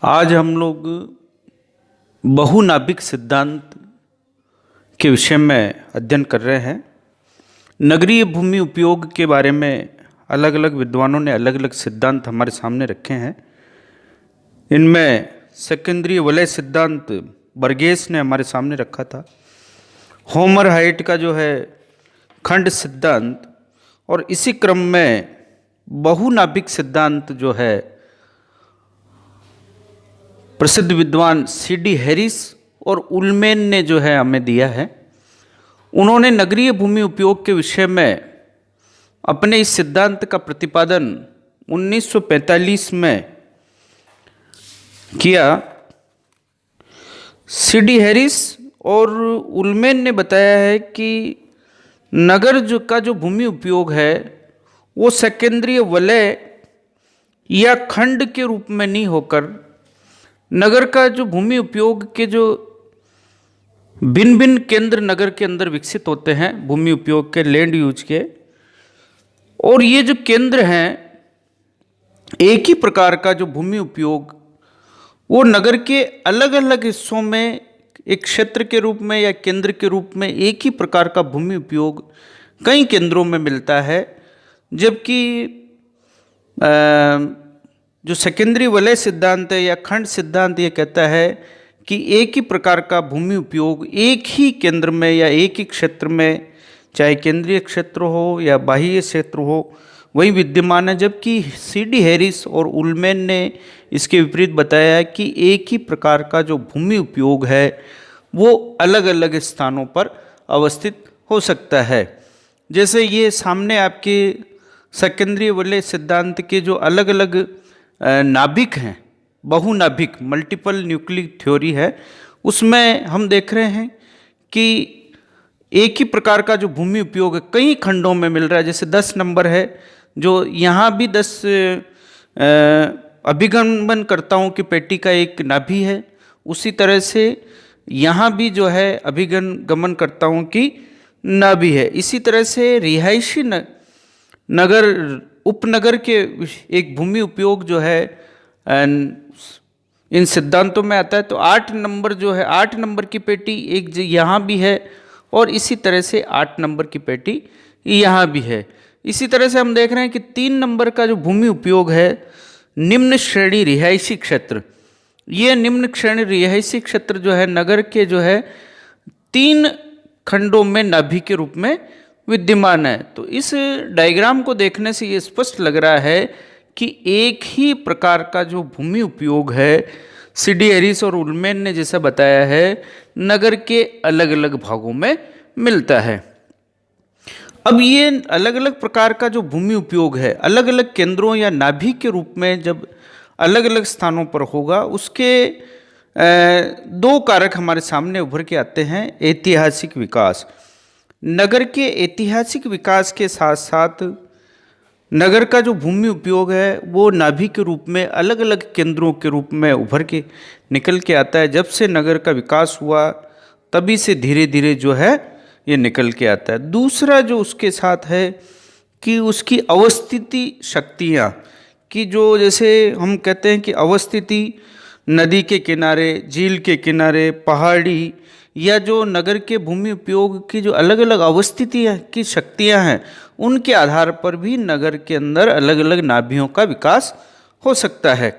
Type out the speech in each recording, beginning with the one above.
आज हम लोग बहुनाभिक सिद्धांत के विषय में अध्ययन कर रहे हैं। नगरीय भूमि उपयोग के बारे में अलग अलग विद्वानों ने अलग अलग सिद्धांत हमारे सामने रखे हैं। इनमें सेकेंद्रीय वलय सिद्धांत बर्गेस ने हमारे सामने रखा था। होमर हाइट का जो है खंड सिद्धांत, और इसी क्रम में बहुनाभिक सिद्धांत जो है प्रसिद्ध विद्वान C.D. हैरिस और उलमेन ने जो है हमें दिया है। उन्होंने नगरीय भूमि उपयोग के विषय में अपने इस सिद्धांत का प्रतिपादन 1945 में किया। C.D. हैरिस और उलमेन ने बताया है कि नगर का जो भूमि उपयोग है वो सेकेंद्रीय वलय या खंड के रूप में नहीं होकर नगर का जो भूमि उपयोग के जो भिन्न भिन्न केंद्र नगर के अंदर विकसित होते हैं भूमि उपयोग के, लैंड यूज के, और ये जो केंद्र हैं एक ही प्रकार का जो भूमि उपयोग वो नगर के अलग अलग हिस्सों में एक क्षेत्र के रूप में या केंद्र के रूप में एक ही प्रकार का भूमि उपयोग कई केंद्रों में मिलता है। जबकि जो सेकेंडरी वलय सिद्धांत है या खंड सिद्धांत ये कहता है कि एक ही प्रकार का भूमि उपयोग एक ही केंद्र में या एक ही क्षेत्र में, चाहे केंद्रीय क्षेत्र हो या बाह्य क्षेत्र हो, वही विद्यमान है। जबकि C.D. हैरिस और उलमेन ने इसके विपरीत बताया है कि एक ही प्रकार का जो भूमि उपयोग है वो अलग अलग स्थानों पर अवस्थित हो सकता है। जैसे ये सामने आपके सेकेंडरी वलय सिद्धांत के जो अलग अलग नाभिक हैं, बहुनाभिक मल्टीपल न्यूक्लिक थ्योरी है, उसमें हम देख रहे हैं कि एक ही प्रकार का जो भूमि उपयोग है कई खंडों में मिल रहा है। जैसे 10 नंबर है जो यहाँ भी 10 अभिगमनकर्ताओं की पेटी का एक नाभि है, उसी तरह से यहाँ भी जो है अभिगमनकर्ताओं की नाभि है। इसी तरह से रिहायशी नगर उपनगर के एक भूमि उपयोग जो है इन सिद्धांतों में आता है। तो 8 नंबर जो है, 8 नंबर की पेटी एक यहाँ भी है और इसी तरह से 8 नंबर की पेटी यहाँ भी है। इसी तरह से हम देख रहे हैं कि 3 नंबर का जो भूमि उपयोग है निम्न श्रेणी रिहायशी क्षेत्र, ये निम्न श्रेणी रिहायशी क्षेत्र जो है नगर के जो है 3 खंडों में नाभि के रूप में विद्यमान है। तो इस डायग्राम को देखने से ये स्पष्ट लग रहा है कि एक ही प्रकार का जो भूमि उपयोग है C.D. हैरिस और उलमेन ने जैसा बताया है नगर के अलग अलग भागों में मिलता है। अब ये अलग अलग प्रकार का जो भूमि उपयोग है अलग अलग केंद्रों या नाभि के रूप में जब अलग अलग स्थानों पर होगा, उसके 2 कारक हमारे सामने उभर के आते हैं। ऐतिहासिक विकास, नगर के ऐतिहासिक विकास के साथ साथ नगर का जो भूमि उपयोग है वो नाभि के रूप में अलग अलग केंद्रों के रूप में उभर के निकल के आता है। जब से नगर का विकास हुआ तभी से धीरे धीरे जो है ये निकल के आता है। दूसरा जो उसके साथ है कि उसकी अवस्थिति शक्तियाँ कि जो जैसे हम कहते हैं कि अवस्थिति नदी के किनारे, झील के किनारे, पहाड़ी, या जो नगर के भूमि उपयोग की जो अलग अलग अवस्थितियाँ की शक्तियाँ हैं उनके आधार पर भी नगर के अंदर अलग अलग नाभियों का विकास हो सकता है।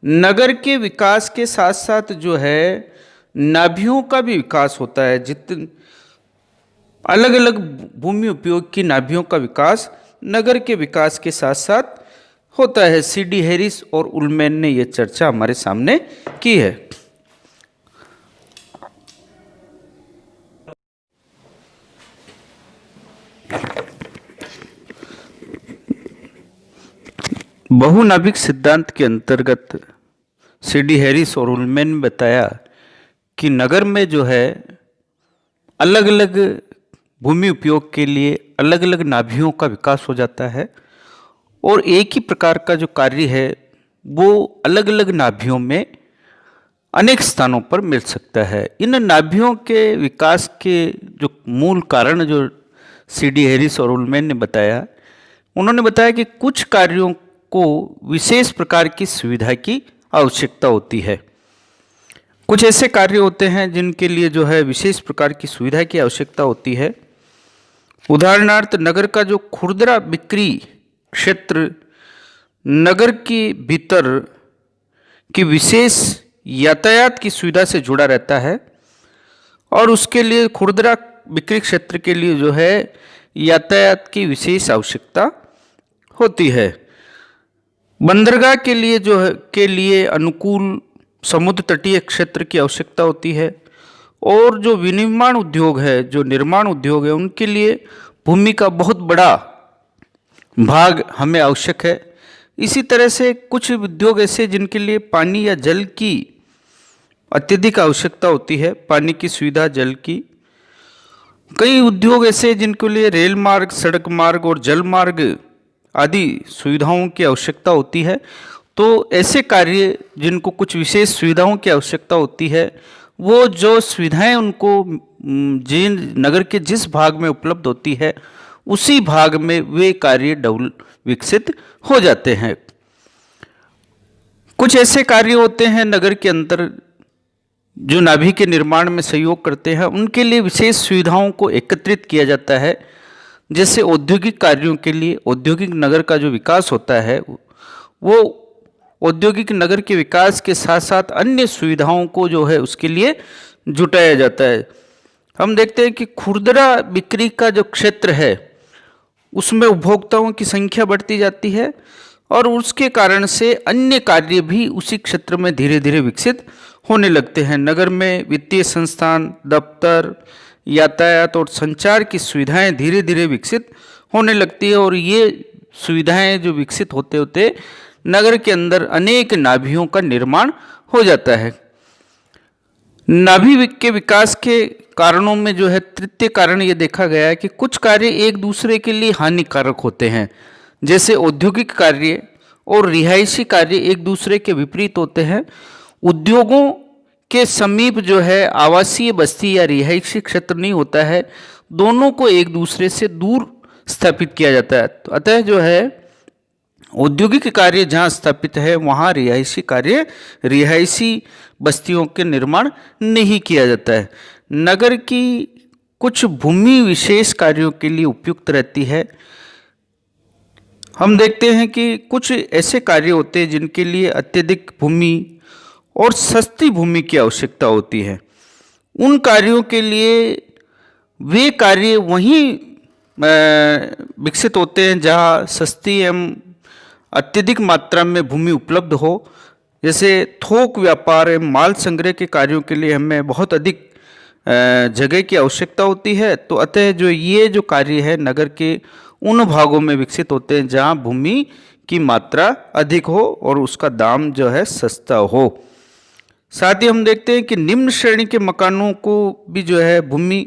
नगर के विकास के साथ साथ जो है नाभियों का भी विकास होता है। अलग अलग भूमि उपयोग की नाभियों का विकास नगर के विकास के साथ साथ होता है। C.D. हैरिस और उलमेन ने यह चर्चा हमारे सामने की है। बहुनाभिक सिद्धांत के अंतर्गत C.D. हैरिस और उलमेन ने बताया कि नगर में जो है अलग अलग भूमि उपयोग के लिए अलग अलग नाभियों का विकास हो जाता है और एक ही प्रकार का जो कार्य है वो अलग अलग नाभियों में अनेक स्थानों पर मिल सकता है। इन नाभियों के विकास के जो मूल कारण जो C.D. हैरिस और उलमेन ने बताया, उन्होंने बताया कि कुछ कार्यों को विशेष प्रकार की सुविधा की आवश्यकता होती है। कुछ ऐसे कार्य होते हैं जिनके लिए जो है विशेष प्रकार की सुविधा की आवश्यकता होती है। उदाहरणार्थ नगर का जो खुदरा बिक्री क्षेत्र नगर के भीतर की विशेष यातायात की सुविधा से जुड़ा रहता है और उसके लिए खुदरा बिक्री क्षेत्र के लिए जो है यातायात की विशेष आवश्यकता होती है। बंदरगाह के लिए जो है के लिए अनुकूल समुद्र तटीय क्षेत्र की आवश्यकता होती है और जो विनिर्माण उद्योग है, जो निर्माण उद्योग है, उनके लिए भूमि का बहुत बड़ा भाग हमें आवश्यक है। इसी तरह से कुछ उद्योग ऐसे जिनके लिए पानी या जल की अत्यधिक आवश्यकता होती है, पानी की सुविधा, जल की। कई उद्योग ऐसे जिनके लिए रेल मार्ग, सड़क मार्ग और जल मार्ग आदि सुविधाओं की आवश्यकता होती है। तो ऐसे कार्य जिनको कुछ विशेष सुविधाओं की आवश्यकता होती है, वो जो सुविधाएं उनको जिन नगर के जिस भाग में उपलब्ध होती है उसी भाग में वे कार्य विकसित हो जाते हैं। कुछ ऐसे कार्य होते हैं नगर के अंदर जो नाभि के निर्माण में सहयोग करते हैं, उनके लिए विशेष सुविधाओं को एकत्रित किया जाता है। जैसे औद्योगिक कार्यों के लिए औद्योगिक नगर का जो विकास होता है, वो औद्योगिक नगर के विकास के साथ साथ अन्य सुविधाओं को जो है उसके लिए जुटाया जाता है। हम देखते हैं कि खुदरा बिक्री का जो क्षेत्र है उसमें उपभोक्ताओं की संख्या बढ़ती जाती है और उसके कारण से अन्य कार्य भी उसी क्षेत्र में धीरे धीरे विकसित होने लगते हैं। नगर में वित्तीय संस्थान, दफ्तर, यातायात और संचार की सुविधाएं धीरे धीरे विकसित होने लगती है और ये सुविधाएं जो विकसित होते होते नगर के अंदर अनेक नाभियों का निर्माण हो जाता है। नाभि के विकास के कारणों में जो है तृतीय कारण ये देखा गया है कि कुछ कार्य एक दूसरे के लिए हानिकारक होते हैं। जैसे औद्योगिक कार्य और रिहायशी कार्य एक दूसरे के विपरीत होते हैं। उद्योगों के समीप जो है आवासीय बस्ती या रिहायशी क्षेत्र नहीं होता है, दोनों को एक दूसरे से दूर स्थापित किया जाता है। तो अतः जो है औद्योगिक कार्य जहाँ स्थापित है वहाँ रिहायशी कार्य, रिहायशी बस्तियों के निर्माण नहीं किया जाता है। नगर की कुछ भूमि विशेष कार्यों के लिए उपयुक्त रहती है। हम देखते हैं कि कुछ ऐसे कार्य होते हैं जिनके लिए अत्यधिक भूमि और सस्ती भूमि की आवश्यकता होती है। उन कार्यों के लिए वे कार्य वहीं विकसित होते हैं जहाँ सस्ती एवं अत्यधिक मात्रा में भूमि उपलब्ध हो। जैसे थोक व्यापार एवं माल संग्रह के कार्यों के लिए हमें बहुत अधिक जगह की आवश्यकता होती है। तो अतः जो ये जो कार्य है नगर के उन भागों में विकसित होते हैं जहाँ भूमि की मात्रा अधिक हो और उसका दाम जो है सस्ता हो। साथ ही हम देखते हैं कि निम्न श्रेणी के मकानों को भी जो है भूमि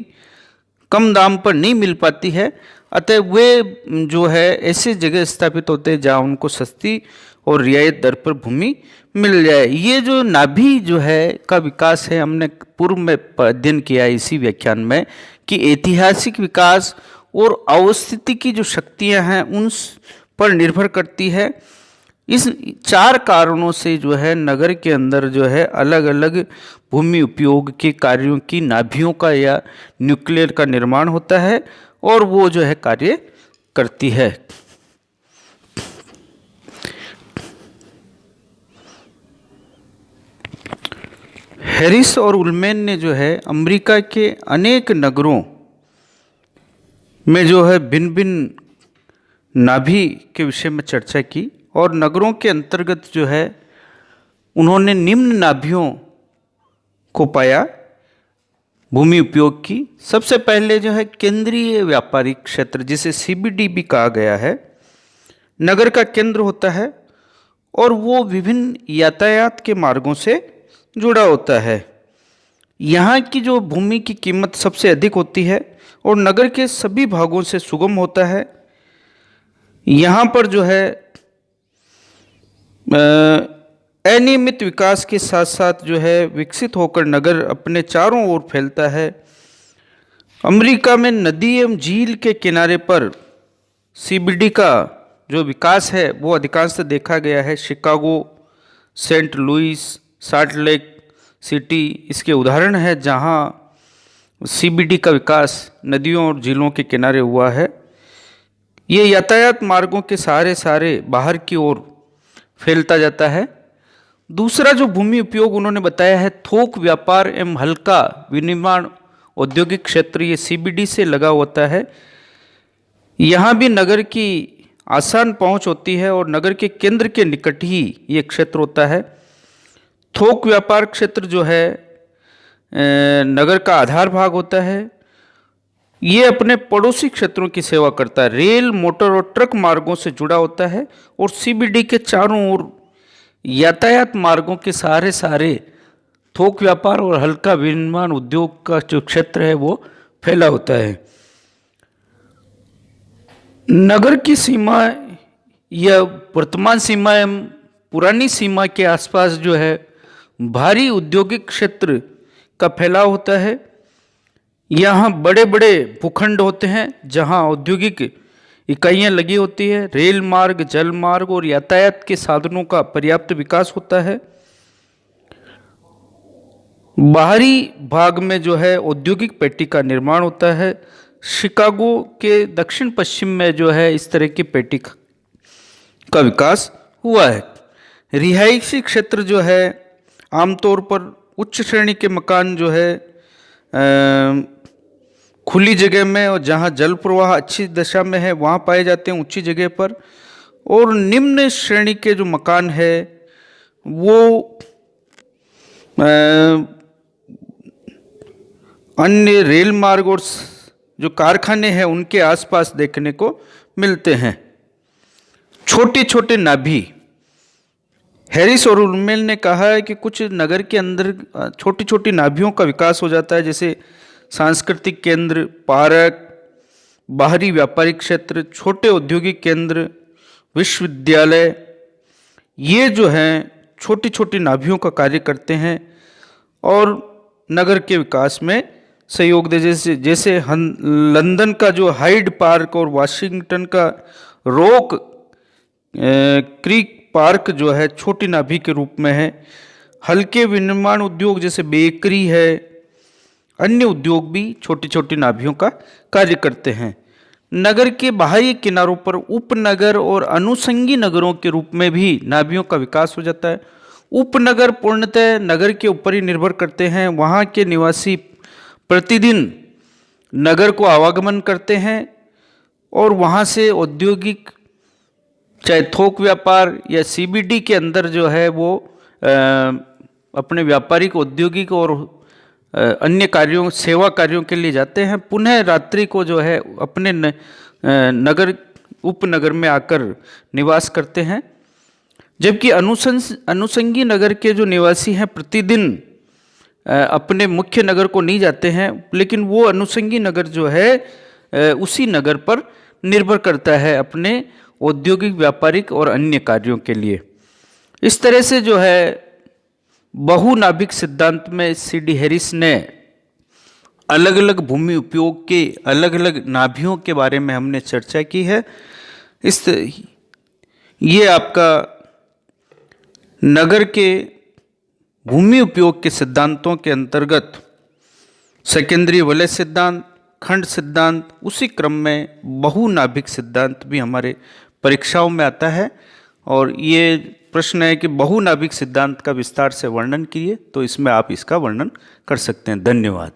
कम दाम पर नहीं मिल पाती है, अतः वे जो है ऐसे जगह स्थापित होते हैं जहाँ उनको सस्ती और रियायत दर पर भूमि मिल जाए। ये जो नाभि जो है का विकास है, हमने पूर्व में अध्ययन किया है इसी व्याख्यान में कि ऐतिहासिक विकास और अवस्थिति की जो शक्तियाँ हैं उन पर निर्भर करती है। इस चार कारणों से जो है नगर के अंदर जो है अलग अलग भूमि उपयोग के कार्यों की नाभियों का या न्यूक्लियर का निर्माण होता है और वो जो है कार्य करती है। हैरिस और उलमैन ने जो है अमेरिका के अनेक नगरों में जो है भिन्न भिन्न नाभि के विषय में चर्चा की और नगरों के अंतर्गत जो है उन्होंने निम्न नाभियों को पाया भूमि उपयोग की। सबसे पहले जो है केंद्रीय व्यापारिक क्षेत्र जिसे CBD भी कहा गया है, नगर का केंद्र होता है और वो विभिन्न यातायात के मार्गों से जुड़ा होता है। यहाँ की जो भूमि की कीमत सबसे अधिक होती है और नगर के सभी भागों से सुगम होता है। यहाँ पर जो है अनियमित विकास के साथ साथ जो है विकसित होकर नगर अपने चारों ओर फैलता है। अमेरिका में नदी एवं झील के किनारे पर CBD का जो विकास है वो अधिकांशतः देखा गया है। Chicago, Saint Louis, Salt Lake City इसके उदाहरण है जहाँ CBD का विकास नदियों और झीलों के किनारे हुआ है। ये यातायात मार्गों के सारे बाहर की ओर फैलता जाता है। दूसरा जो भूमि उपयोग उन्होंने बताया है, थोक व्यापार एवं हल्का विनिर्माण औद्योगिक क्षेत्र, ये CBD से लगा होता है। यहाँ भी नगर की आसान पहुँच होती है और नगर के केंद्र के निकट ही ये क्षेत्र होता है। थोक व्यापार क्षेत्र जो है नगर का आधार भाग होता है। ये अपने पड़ोसी क्षेत्रों की सेवा करता है, रेल, मोटर और ट्रक मार्गों से जुड़ा होता है और CBD के चारों ओर यातायात मार्गों के सारे थोक व्यापार और हल्का विनिर्माण उद्योग का जो क्षेत्र है वो फैला होता है। नगर की सीमा या वर्तमान सीमा एवं पुरानी सीमा के आसपास जो है भारी औद्योगिक क्षेत्र का फैलाव होता है। यहाँ बड़े बड़े भूखंड होते हैं जहाँ औद्योगिक इकाइयाँ लगी होती है। रेल मार्ग, जल मार्ग और यातायात के साधनों का पर्याप्त विकास होता है। बाहरी भाग में जो है औद्योगिक पेटी का निर्माण होता है। शिकागो के दक्षिण पश्चिम में जो है इस तरह की पेटी का विकास हुआ है। रिहायशी क्षेत्र जो है आमतौर पर उच्च श्रेणी के मकान जो है खुली जगह में और जहाँ जल प्रवाह अच्छी दशा में है वहाँ पाए जाते हैं, ऊंची जगह पर। और निम्न श्रेणी के जो मकान है वो अन्य रेल मार्ग और जो कारखाने हैं उनके आसपास देखने को मिलते हैं। छोटे छोटे नाभि, हैरिस और उर्मेल ने कहा है कि कुछ नगर के अंदर छोटी छोटी नाभियों का विकास हो जाता है, जैसे सांस्कृतिक केंद्र, पार्क, बाहरी व्यापारिक क्षेत्र, छोटे औद्योगिक केंद्र, विश्वविद्यालय। ये जो हैं छोटी छोटी नाभियों का कार्य करते हैं और नगर के विकास में सहयोग दे। जैसे लंदन का जो हाइड पार्क और वाशिंगटन का रॉक क्रीक पार्क जो है छोटी नाभि के रूप में है। हल्के विनिर्माण उद्योग जैसे बेकरी है, अन्य उद्योग भी छोटी छोटी नाभियों का कार्य करते हैं। नगर के बाहरी किनारों पर उपनगर और अनुषंगी नगरों के रूप में भी नाभियों का विकास हो जाता है। उपनगर पूर्णतः नगर के ऊपर ही निर्भर करते हैं। वहाँ के निवासी प्रतिदिन नगर को आवागमन करते हैं और वहाँ से औद्योगिक, चाहे थोक व्यापार या CBD के अंदर जो है वो अपने व्यापारिक, औद्योगिक और अन्य कार्यों, सेवा कार्यों के लिए जाते हैं। पुनः रात्रि को जो है अपने नगर, उपनगर में आकर निवास करते हैं। जबकि अनुषंगी नगर के जो निवासी हैं प्रतिदिन अपने मुख्य नगर को नहीं जाते हैं, लेकिन वो अनुषंगी नगर जो है उसी नगर पर निर्भर करता है अपने औद्योगिक, व्यापारिक और अन्य कार्यों के लिए। इस तरह से जो है बहुनाभिक सिद्धांत में CD हैरिस ने अलग अलग भूमि उपयोग के अलग अलग नाभियों के बारे में हमने चर्चा की है। ये आपका नगर के भूमि उपयोग के सिद्धांतों के अंतर्गत सेकेंडरी वलय सिद्धांत, खंड सिद्धांत, उसी क्रम में बहुनाभिक सिद्धांत भी हमारे परीक्षाओं में आता है। और ये प्रश्न है कि बहुनाभिक सिद्धांत का विस्तार से वर्णन कीजिए, तो इसमें आप इसका वर्णन कर सकते हैं। धन्यवाद।